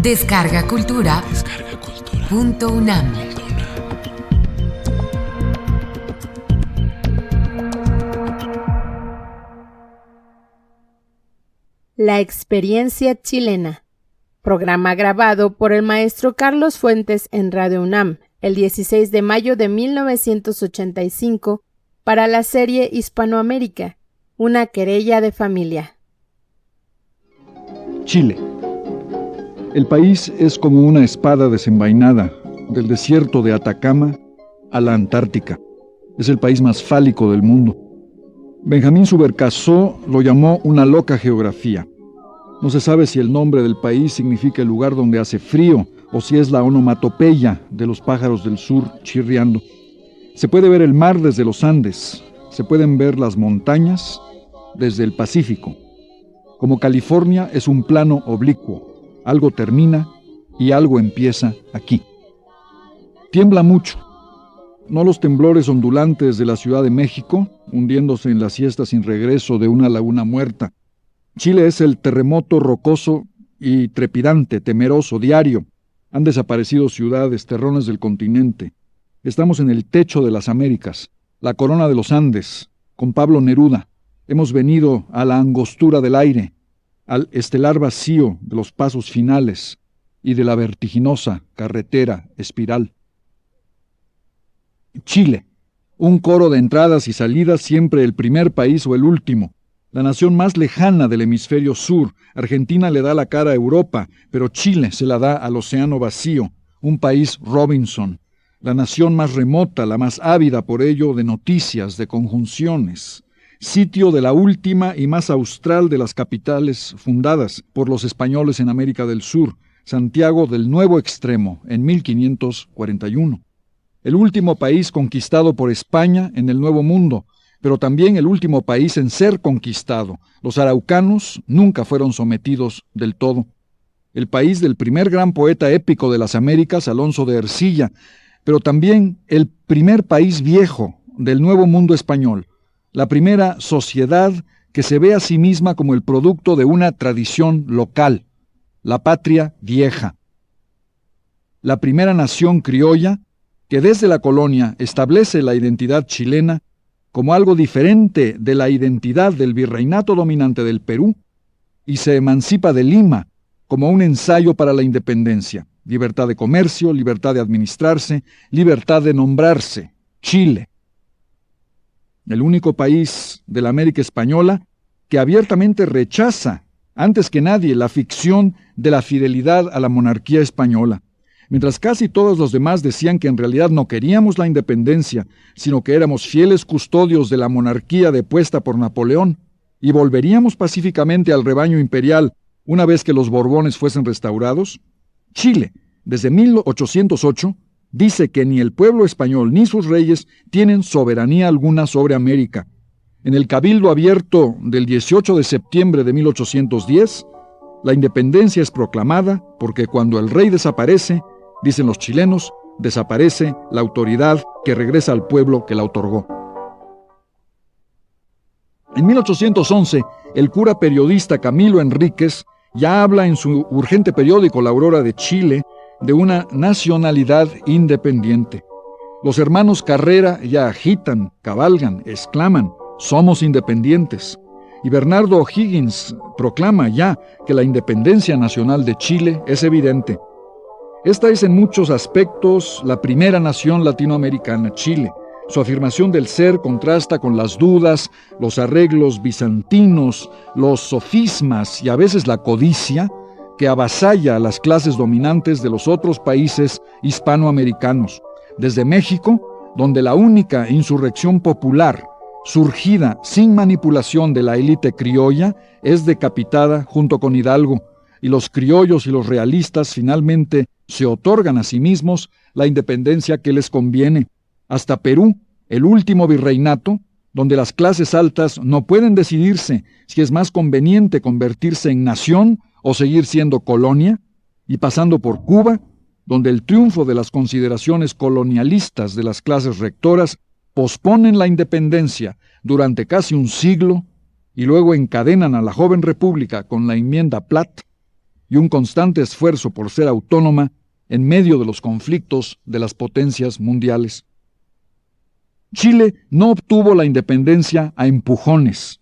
Descarga Cultura. .unam. La experiencia chilena. Programa grabado por el maestro Carlos Fuentes en Radio UNAM el 16 de mayo de 1985 para la serie Hispanoamérica, una querella de familia. Chile. El país es como una espada desenvainada, del desierto de Atacama a la Antártica. Es el país más fálico del mundo. Benjamín Subercaseaux lo llamó una loca geografía. No se sabe si el nombre del país significa el lugar donde hace frío o si es la onomatopeya de los pájaros del sur chirriando. Se puede ver el mar desde los Andes, se pueden ver las montañas desde el Pacífico. Como California es un plano oblicuo, algo termina y algo empieza aquí. Tiembla mucho, no los temblores ondulantes de la Ciudad de México, hundiéndose en la siesta sin regreso de una laguna muerta. Chile es el terremoto rocoso y trepidante, temeroso, diario. Han desaparecido ciudades, terrones del continente. Estamos en el techo de las Américas, la corona de los Andes, con Pablo Neruda. Hemos venido a la angostura del aire, al estelar vacío de los pasos finales y de la vertiginosa carretera espiral. Chile, un coro de entradas y salidas, siempre el primer país o el último. La nación más lejana del hemisferio sur. Argentina le da la cara a Europa, pero Chile se la da al océano vacío, un país Robinson. La nación más remota, la más ávida por ello de noticias, de conjunciones. Sitio de la última y más austral de las capitales fundadas por los españoles en América del Sur, Santiago del Nuevo Extremo, en 1541. El último país conquistado por España en el Nuevo Mundo, pero también el último país en ser conquistado. Los araucanos nunca fueron sometidos del todo. El país del primer gran poeta épico de las Américas, Alonso de Ercilla, pero también el primer país viejo del Nuevo Mundo español, la primera sociedad que se ve a sí misma como el producto de una tradición local, la patria vieja. La primera nación criolla que desde la colonia establece la identidad chilena como algo diferente de la identidad del virreinato dominante del Perú, y se emancipa de Lima como un ensayo para la independencia. Libertad de comercio, libertad de administrarse, libertad de nombrarse. Chile. El único país de la América española que abiertamente rechaza, antes que nadie, la ficción de la fidelidad a la monarquía española. Mientras casi todos los demás decían que en realidad no queríamos la independencia, sino que éramos fieles custodios de la monarquía depuesta por Napoleón, y volveríamos pacíficamente al rebaño imperial una vez que los Borbones fuesen restaurados, Chile, desde 1808, dice que ni el pueblo español ni sus reyes tienen soberanía alguna sobre América. En el Cabildo Abierto del 18 de septiembre de 1810, la independencia es proclamada porque cuando el rey desaparece, dicen los chilenos, desaparece la autoridad que regresa al pueblo que la otorgó. En 1811, el cura periodista Camilo Enríquez ya habla en su urgente periódico La Aurora de Chile de una nacionalidad independiente. Los hermanos Carrera ya agitan, cabalgan, exclaman, somos independientes. Y Bernardo O'Higgins proclama ya que la independencia nacional de Chile es evidente. Esta es en muchos aspectos la primera nación latinoamericana, Chile. Su afirmación del ser contrasta con las dudas, los arreglos bizantinos, los sofismas y a veces la codicia que avasalla a las clases dominantes de los otros países hispanoamericanos. Desde México, donde la única insurrección popular surgida sin manipulación de la élite criolla, es decapitada junto con Hidalgo, y los criollos y los realistas finalmente se otorgan a sí mismos la independencia que les conviene. Hasta Perú, el último virreinato, donde las clases altas no pueden decidirse si es más conveniente convertirse en nación o seguir siendo colonia, y pasando por Cuba, donde el triunfo de las consideraciones colonialistas de las clases rectoras posponen la independencia durante casi un siglo y luego encadenan a la joven república con la enmienda Platt, y un constante esfuerzo por ser autónoma en medio de los conflictos de las potencias mundiales. Chile no obtuvo la independencia a empujones.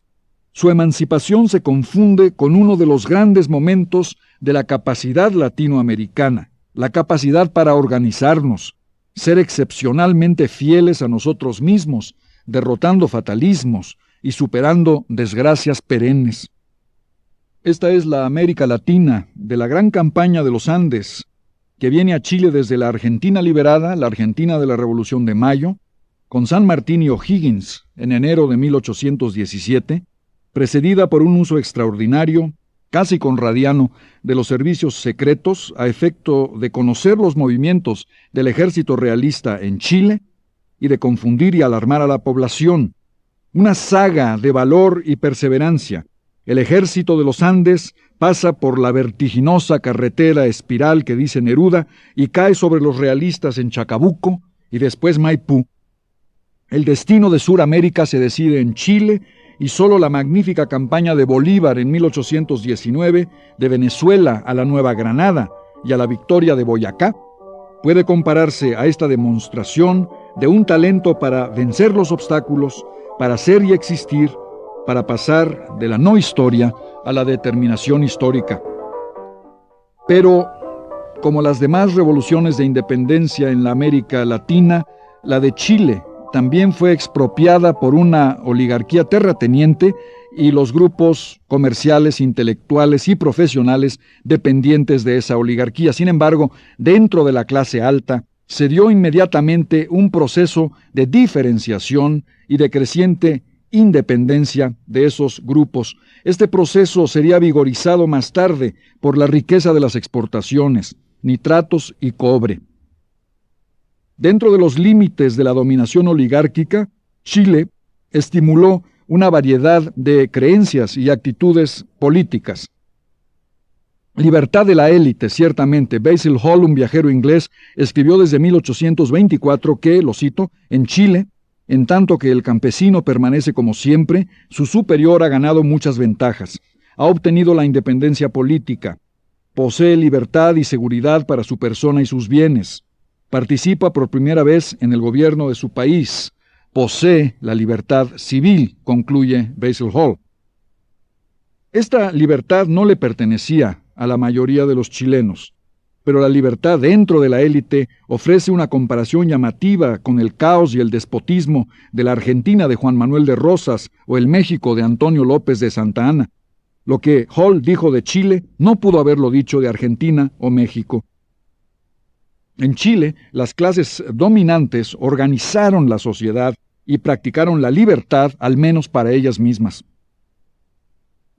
Su emancipación se confunde con uno de los grandes momentos de la capacidad latinoamericana, la capacidad para organizarnos, ser excepcionalmente fieles a nosotros mismos, derrotando fatalismos y superando desgracias perennes. Esta es la América Latina de la gran campaña de los Andes, que viene a Chile desde la Argentina liberada, la Argentina de la Revolución de Mayo, con San Martín y O'Higgins en enero de 1817, precedida por un uso extraordinario, casi conradiano, de los servicios secretos a efecto de conocer los movimientos del ejército realista en Chile y de confundir y alarmar a la población. Una saga de valor y perseverancia. El ejército de los Andes pasa por la vertiginosa carretera espiral que dice Neruda y cae sobre los realistas en Chacabuco y después Maipú. El destino de Suramérica se decide en Chile y solo la magnífica campaña de Bolívar en 1819, de Venezuela a la Nueva Granada y a la victoria de Boyacá, puede compararse a esta demostración de un talento para vencer los obstáculos, para ser y existir, para pasar de la no historia a la determinación histórica. Pero, como las demás revoluciones de independencia en la América Latina, la de Chile también fue expropiada por una oligarquía terrateniente y los grupos comerciales, intelectuales y profesionales dependientes de esa oligarquía. Sin embargo, dentro de la clase alta, se dio inmediatamente un proceso de diferenciación y de creciente independencia de esos grupos. Este proceso sería vigorizado más tarde por la riqueza de las exportaciones, nitratos y cobre. Dentro de los límites de la dominación oligárquica, Chile estimuló una variedad de creencias y actitudes políticas. Libertad de la élite, ciertamente. Basil Hall, un viajero inglés, escribió desde 1824 que, lo cito, en Chile, en tanto que el campesino permanece como siempre, su superior ha ganado muchas ventajas, ha obtenido la independencia política, posee libertad y seguridad para su persona y sus bienes, participa por primera vez en el gobierno de su país, posee la libertad civil, concluye Basil Hall. Esta libertad no le pertenecía a la mayoría de los chilenos, pero la libertad dentro de la élite ofrece una comparación llamativa con el caos y el despotismo de la Argentina de Juan Manuel de Rosas o el México de Antonio López de Santa Anna. Lo que Hall dijo de Chile no pudo haberlo dicho de Argentina o México. En Chile, las clases dominantes organizaron la sociedad y practicaron la libertad, al menos para ellas mismas.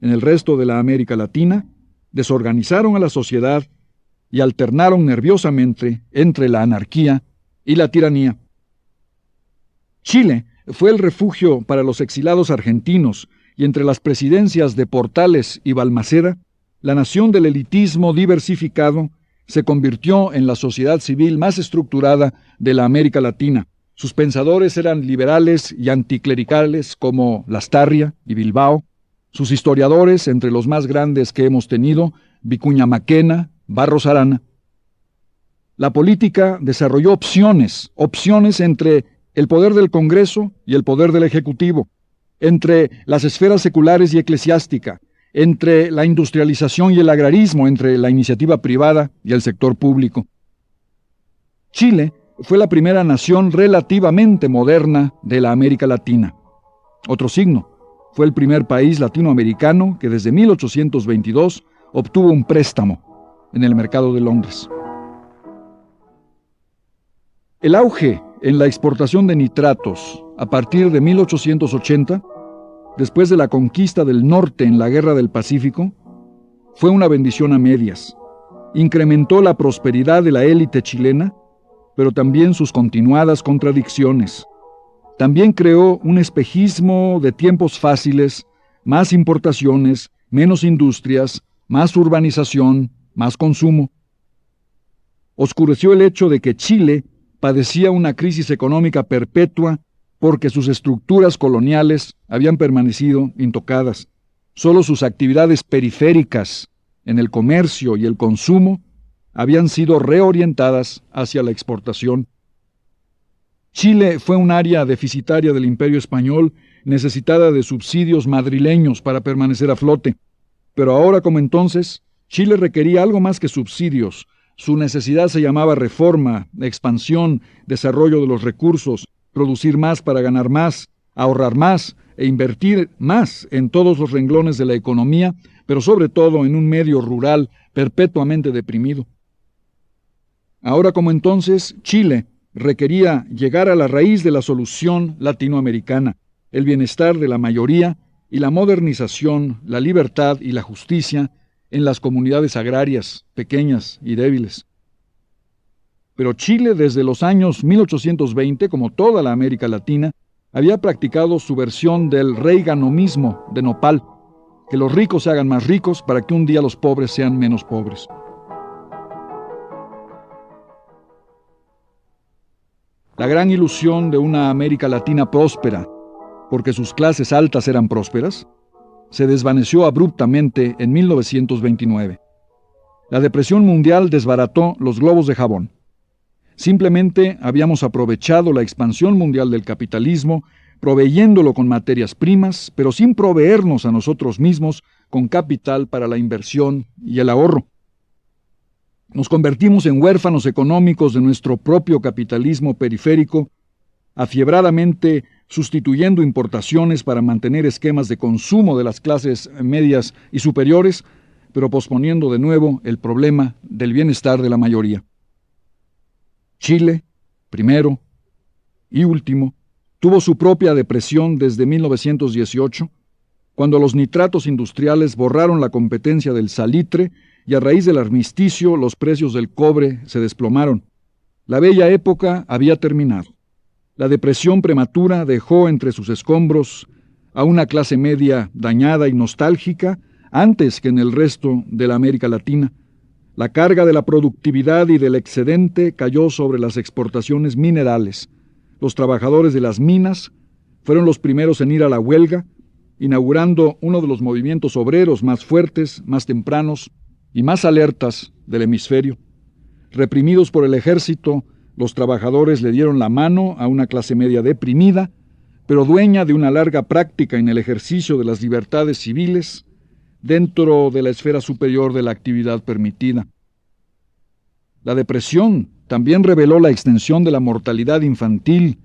En el resto de la América Latina, desorganizaron a la sociedad y alternaron nerviosamente entre la anarquía y la tiranía. Chile fue el refugio para los exilados argentinos y entre las presidencias de Portales y Balmaceda, la nación del elitismo diversificado se convirtió en la sociedad civil más estructurada de la América Latina. Sus pensadores eran liberales y anticlericales como Lastarria y Bilbao. Sus historiadores, entre los más grandes que hemos tenido, Vicuña Maquena, Barros Arana. La política desarrolló opciones entre el poder del Congreso y el poder del Ejecutivo, entre las esferas seculares y eclesiástica, entre la industrialización y el agrarismo, entre la iniciativa privada y el sector público. Chile fue la primera nación relativamente moderna de la América Latina. Otro signo, fue el primer país latinoamericano que desde 1822 obtuvo un préstamo en el mercado de Londres. El auge en la exportación de nitratos a partir de 1880, después de la conquista del norte en la Guerra del Pacífico, fue una bendición a medias. Incrementó la prosperidad de la élite chilena, pero también sus continuadas contradicciones. También creó un espejismo de tiempos fáciles, más importaciones, menos industrias, más urbanización, más consumo. Oscureció el hecho de que Chile padecía una crisis económica perpetua porque sus estructuras coloniales habían permanecido intocadas. Solo sus actividades periféricas, en el comercio y el consumo, habían sido reorientadas hacia la exportación. Chile fue un área deficitaria del Imperio Español, necesitada de subsidios madrileños para permanecer a flote. Pero ahora como entonces, Chile requería algo más que subsidios. Su necesidad se llamaba reforma, expansión, desarrollo de los recursos, producir más para ganar más, ahorrar más e invertir más en todos los renglones de la economía, pero sobre todo en un medio rural perpetuamente deprimido. Ahora como entonces, Chile requería llegar a la raíz de la solución latinoamericana, el bienestar de la mayoría y la modernización, la libertad y la justicia en las comunidades agrarias, pequeñas y débiles. Pero Chile desde los años 1820, como toda la América Latina, había practicado su versión del reaganismo de Nopal, que los ricos se hagan más ricos para que un día los pobres sean menos pobres. La gran ilusión de una América Latina próspera, porque sus clases altas eran prósperas, se desvaneció abruptamente en 1929. La depresión mundial desbarató los globos de jabón. Simplemente habíamos aprovechado la expansión mundial del capitalismo, proveyéndolo con materias primas, pero sin proveernos a nosotros mismos con capital para la inversión y el ahorro. Nos convertimos en huérfanos económicos de nuestro propio capitalismo periférico, afiebradamente sustituyendo importaciones para mantener esquemas de consumo de las clases medias y superiores, pero posponiendo de nuevo el problema del bienestar de la mayoría. Chile, primero y último, tuvo su propia depresión desde 1918, cuando los nitratos industriales borraron la competencia del salitre y a raíz del armisticio los precios del cobre se desplomaron. La bella época había terminado. La depresión prematura dejó entre sus escombros a una clase media dañada y nostálgica antes que en el resto de la América Latina. La carga de la productividad y del excedente cayó sobre las exportaciones minerales. Los trabajadores de las minas fueron los primeros en ir a la huelga, inaugurando uno de los movimientos obreros más fuertes, más tempranos y más alertas del hemisferio. Reprimidos por el ejército, los trabajadores le dieron la mano a una clase media deprimida, pero dueña de una larga práctica en el ejercicio de las libertades civiles dentro de la esfera superior de la actividad permitida. La depresión también reveló la extensión de la mortalidad infantil,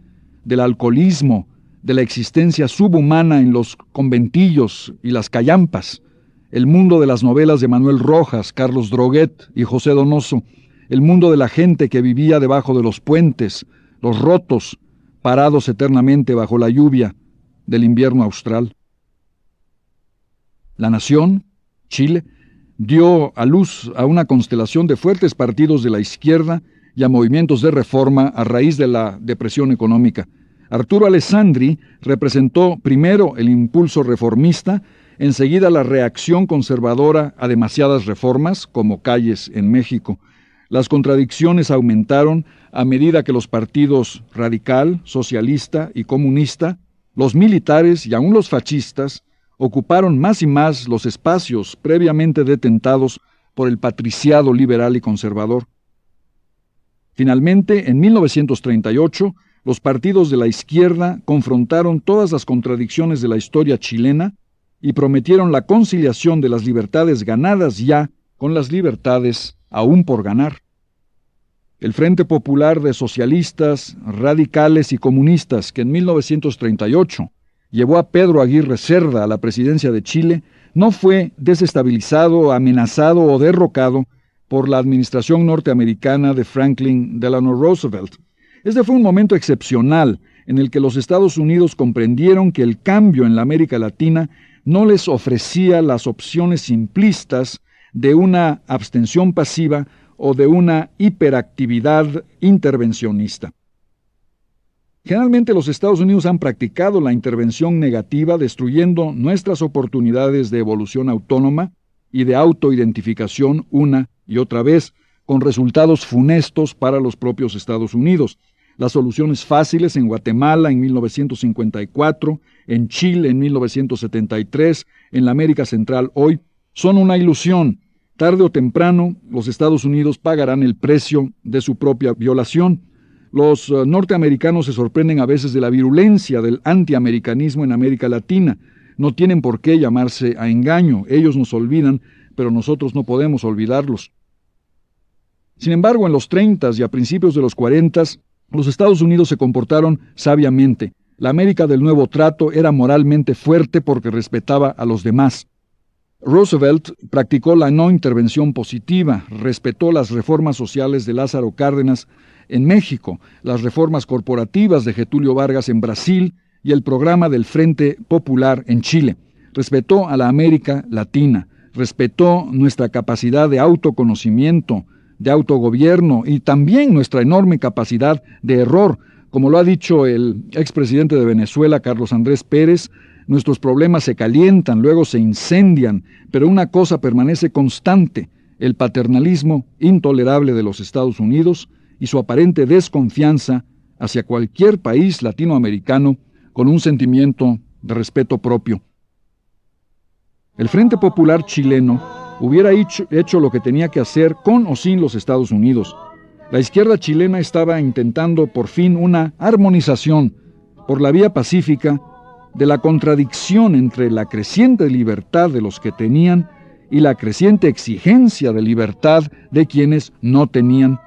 del alcoholismo, de la existencia subhumana en los conventillos y las callampas, el mundo de las novelas de Manuel Rojas, Carlos Droguet y José Donoso, el mundo de la gente que vivía debajo de los puentes, los rotos, parados eternamente bajo la lluvia del invierno austral. La nación, Chile, dio a luz a una constelación de fuertes partidos de la izquierda y a movimientos de reforma a raíz de la depresión económica. Arturo Alessandri representó primero el impulso reformista, enseguida la reacción conservadora a demasiadas reformas, como Calles en México. Las contradicciones aumentaron a medida que los partidos radical, socialista y comunista, los militares y aún los fascistas, ocuparon más y más los espacios previamente detentados por el patriciado liberal y conservador. Finalmente, en 1938, los partidos de la izquierda confrontaron todas las contradicciones de la historia chilena y prometieron la conciliación de las libertades ganadas ya con las libertades aún por ganar. El Frente Popular de Socialistas, Radicales y Comunistas, que en 1938 llevó a Pedro Aguirre Cerda a la presidencia de Chile, no fue desestabilizado, amenazado o derrocado por la administración norteamericana de Franklin Delano Roosevelt. Este fue un momento excepcional en el que los Estados Unidos comprendieron que el cambio en la América Latina no les ofrecía las opciones simplistas de una abstención pasiva o de una hiperactividad intervencionista. Generalmente los Estados Unidos han practicado la intervención negativa, destruyendo nuestras oportunidades de evolución autónoma y de autoidentificación una y otra vez, con resultados funestos para los propios Estados Unidos. Las soluciones fáciles en Guatemala en 1954, en Chile en 1973, en la América Central hoy, son una ilusión Tarde o temprano, los Estados Unidos pagarán el precio de su propia violación. Los norteamericanos se sorprenden a veces de la virulencia del antiamericanismo en América Latina. No tienen por qué llamarse a engaño. Ellos nos olvidan, pero nosotros no podemos olvidarlos. Sin embargo, en los 30 y a principios de los 40, los Estados Unidos se comportaron sabiamente. La América del Nuevo Trato era moralmente fuerte porque respetaba a los demás. Roosevelt practicó la no intervención positiva, respetó las reformas sociales de Lázaro Cárdenas en México, las reformas corporativas de Getúlio Vargas en Brasil y el programa del Frente Popular en Chile. Respetó a la América Latina, respetó nuestra capacidad de autoconocimiento, de autogobierno y también nuestra enorme capacidad de error. Como lo ha dicho el expresidente de Venezuela, Carlos Andrés Pérez, nuestros problemas se calientan, luego se incendian, pero una cosa permanece constante: el paternalismo intolerable de los Estados Unidos y su aparente desconfianza hacia cualquier país latinoamericano con un sentimiento de respeto propio. El Frente Popular chileno hubiera hecho lo que tenía que hacer con o sin los Estados Unidos. La izquierda chilena estaba intentando por fin una armonización por la vía pacífica de la contradicción entre la creciente libertad de los que tenían y la creciente exigencia de libertad de quienes no tenían.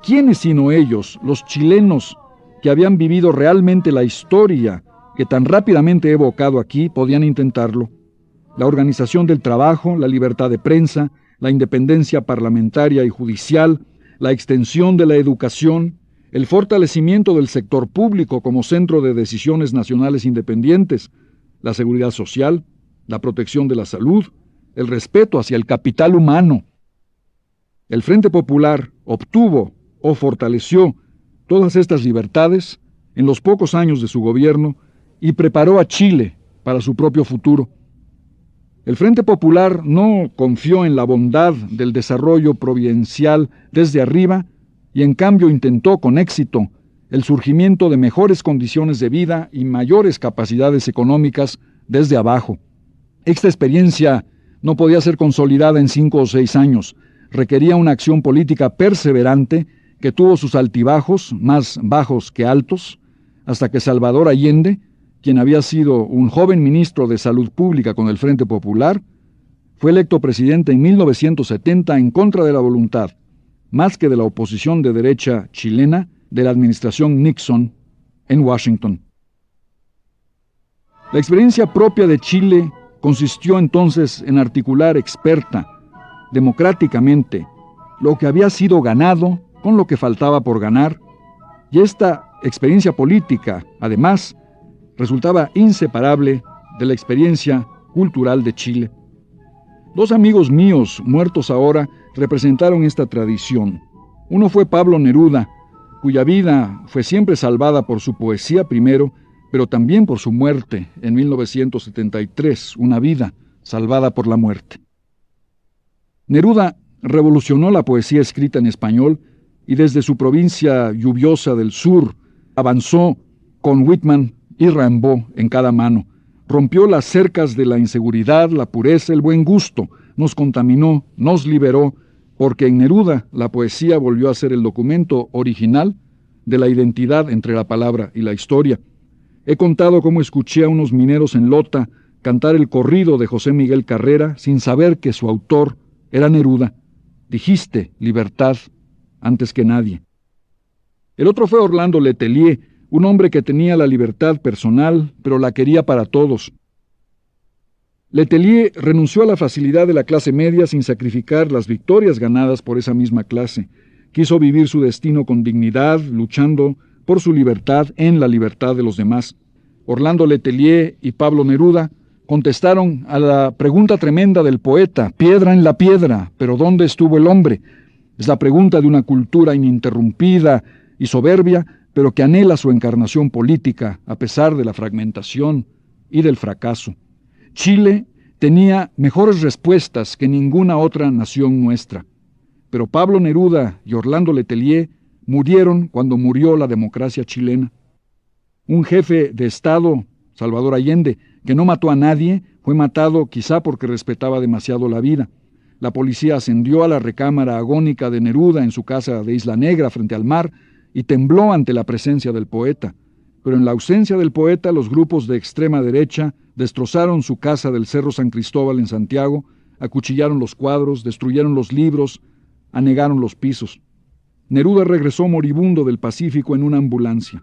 ¿Quiénes sino ellos, los chilenos que habían vivido realmente la historia que tan rápidamente he evocado aquí, podían intentarlo? La organización del trabajo, la libertad de prensa, la independencia parlamentaria y judicial, la extensión de la educación, el fortalecimiento del sector público como centro de decisiones nacionales independientes, la seguridad social, la protección de la salud, el respeto hacia el capital humano. El Frente Popular obtuvo o fortaleció todas estas libertades en los pocos años de su gobierno y preparó a Chile para su propio futuro. El Frente Popular no confió en la bondad del desarrollo providencial desde arriba y en cambio intentó con éxito el surgimiento de mejores condiciones de vida y mayores capacidades económicas desde abajo. Esta experiencia no podía ser consolidada en 5 o 6 años. Requería una acción política perseverante que tuvo sus altibajos, más bajos que altos, hasta que Salvador Allende, quien había sido un joven ministro de Salud Pública con el Frente Popular, fue electo presidente en 1970 en contra de la voluntad, más que de la oposición de derecha chilena, de la administración Nixon en Washington. La experiencia propia de Chile consistió entonces en articular experta, democráticamente, lo que había sido ganado con lo que faltaba por ganar, y esta experiencia política, además, resultaba inseparable de la experiencia cultural de Chile. 2 amigos míos, muertos ahora, representaron esta tradición. Uno fue Pablo Neruda, cuya vida fue siempre salvada por su poesía primero, pero también por su muerte en 1973, una vida salvada por la muerte. Neruda revolucionó la poesía escrita en español y desde su provincia lluviosa del sur avanzó con Whitman y Rimbaud en cada mano. Rompió las cercas de la inseguridad, la pureza, el buen gusto, nos contaminó, nos liberó, porque en Neruda la poesía volvió a ser el documento original de la identidad entre la palabra y la historia. He contado cómo escuché a unos mineros en Lota cantar el corrido de José Miguel Carrera sin saber que su autor era Neruda. Dijiste libertad antes que nadie. El otro fue Orlando Letelier, un hombre que tenía la libertad personal, pero la quería para todos. Letelier renunció a la facilidad de la clase media sin sacrificar las victorias ganadas por esa misma clase. Quiso vivir su destino con dignidad, luchando por su libertad en la libertad de los demás. Orlando Letelier y Pablo Neruda contestaron a la pregunta tremenda del poeta: piedra en la piedra, pero ¿dónde estuvo el hombre? Es la pregunta de una cultura ininterrumpida y soberbia, pero que anhela su encarnación política a pesar de la fragmentación y del fracaso. Chile tenía mejores respuestas que ninguna otra nación nuestra, pero Pablo Neruda y Orlando Letelier murieron cuando murió la democracia chilena. Un jefe de Estado, Salvador Allende, que no mató a nadie, fue matado quizá porque respetaba demasiado la vida. La policía ascendió a la recámara agónica de Neruda en su casa de Isla Negra frente al mar y tembló ante la presencia del poeta. Pero en la ausencia del poeta, los grupos de extrema derecha destrozaron su casa del Cerro San Cristóbal en Santiago, acuchillaron los cuadros, destruyeron los libros, anegaron los pisos. Neruda regresó moribundo del Pacífico en una ambulancia.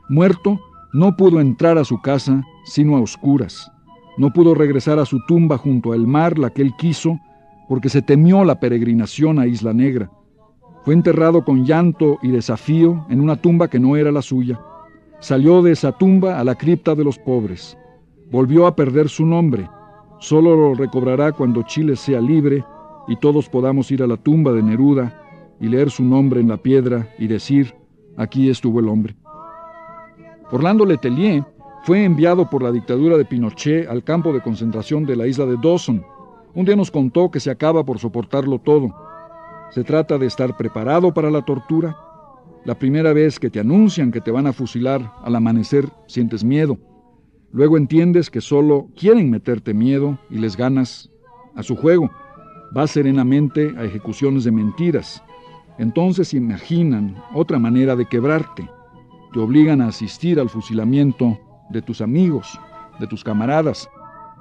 Muerto, no pudo entrar a su casa sino a oscuras. No pudo regresar a su tumba junto al mar, la que él quiso, porque se temió la peregrinación a Isla Negra. Fue enterrado con llanto y desafío en una tumba que no era la suya. Salió de esa tumba a la cripta de los pobres. Volvió a perder su nombre. Solo lo recobrará cuando Chile sea libre y todos podamos ir a la tumba de Neruda y leer su nombre en la piedra y decir: aquí estuvo el hombre. Orlando Letelier fue enviado por la dictadura de Pinochet al campo de concentración de la isla de Dawson. Un día nos contó que se acaba por soportarlo todo. Se trata de estar preparado para la tortura. La primera vez que te anuncian que te van a fusilar al amanecer, sientes miedo. Luego entiendes que solo quieren meterte miedo y les ganas a su juego. Vas serenamente a ejecuciones de mentiras. Entonces imaginan otra manera de quebrarte. Te obligan a asistir al fusilamiento de tus amigos, de tus camaradas.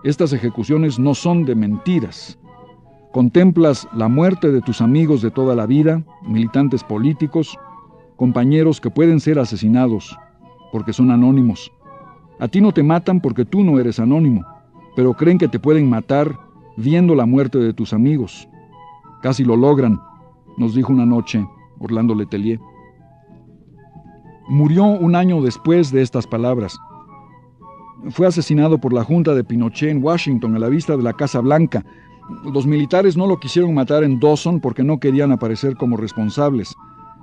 Estas ejecuciones no son de mentiras. Contemplas la muerte de tus amigos de toda la vida, militantes políticos, compañeros que pueden ser asesinados porque son anónimos. A ti no te matan porque tú no eres anónimo, pero creen que te pueden matar viendo la muerte de tus amigos. Casi lo logran, nos dijo una noche Orlando Letelier. Murió un año después de estas palabras. Fue asesinado por la Junta de Pinochet en Washington a la vista de la Casa Blanca. Los militares no lo quisieron matar en Dawson porque no querían aparecer como responsables.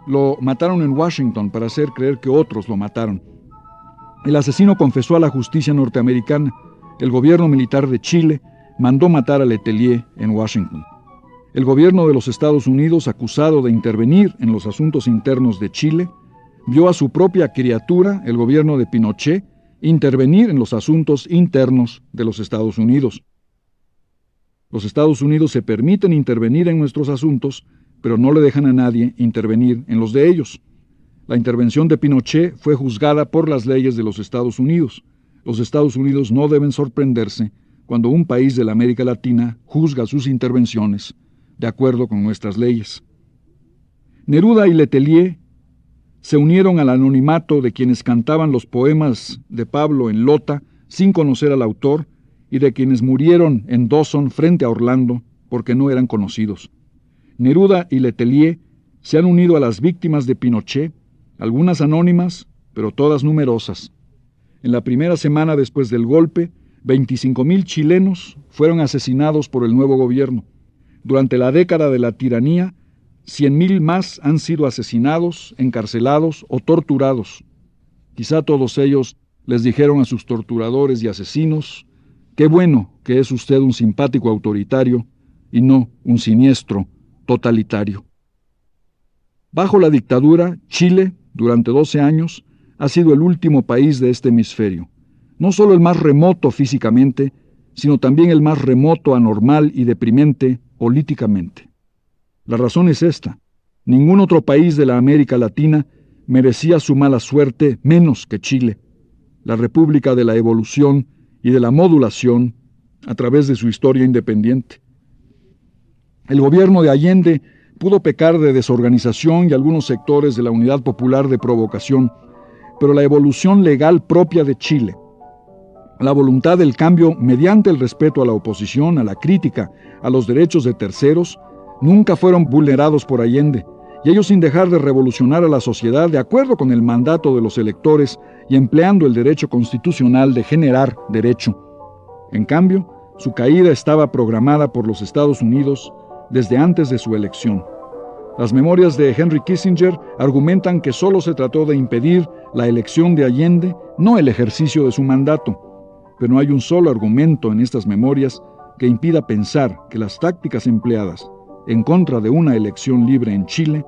Lo mataron en Washington para hacer creer que otros lo mataron. El asesino confesó a la justicia norteamericana. El gobierno militar de Chile mandó matar a Letelier en Washington. El gobierno de los Estados Unidos, acusado de intervenir en los asuntos internos de Chile, vio a su propia criatura, el gobierno de Pinochet, intervenir en los asuntos internos de los Estados Unidos. Los Estados Unidos se permiten intervenir en nuestros asuntos, pero no le dejan a nadie intervenir en los de ellos. La intervención de Pinochet fue juzgada por las leyes de los Estados Unidos. Los Estados Unidos no deben sorprenderse cuando un país de la América Latina juzga sus intervenciones de acuerdo con nuestras leyes. Neruda y Letelier se unieron al anonimato de quienes cantaban los poemas de Pablo en Lota sin conocer al autor y de quienes murieron en Dawson frente a Orlando porque no eran conocidos. Neruda y Letelier se han unido a las víctimas de Pinochet, algunas anónimas, pero todas numerosas. En la primera semana después del golpe, 25,000 chilenos fueron asesinados por el nuevo gobierno. Durante la década de la tiranía, 100,000 más han sido asesinados, encarcelados o torturados. Quizá todos ellos les dijeron a sus torturadores y asesinos: qué bueno que es usted un simpático autoritario y no un siniestro totalitario. Bajo la dictadura, Chile, durante 12 años, ha sido el último país de este hemisferio. No solo el más remoto físicamente, sino también el más remoto, anormal y deprimente políticamente. La razón es esta: ningún otro país de la América Latina merecía su mala suerte menos que Chile, la república de la evolución y de la modulación a través de su historia independiente. El gobierno de Allende pudo pecar de desorganización y algunos sectores de la Unidad Popular de provocación, pero la evolución legal propia de Chile, la voluntad del cambio mediante el respeto a la oposición, a la crítica, a los derechos de terceros, nunca fueron vulnerados por Allende, y ellos, sin dejar de revolucionar a la sociedad de acuerdo con el mandato de los electores y empleando el derecho constitucional de generar derecho. En cambio, su caída estaba programada por los Estados Unidos desde antes de su elección. Las memorias de Henry Kissinger argumentan que solo se trató de impedir la elección de Allende, no el ejercicio de su mandato. Pero no hay un solo argumento en estas memorias que impida pensar que las tácticas empleadas en contra de una elección libre en Chile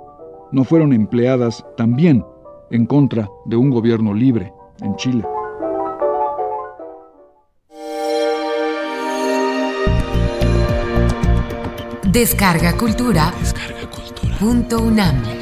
no fueron empleadas también en contra de un gobierno libre en Chile. Descarga Cultura. .unam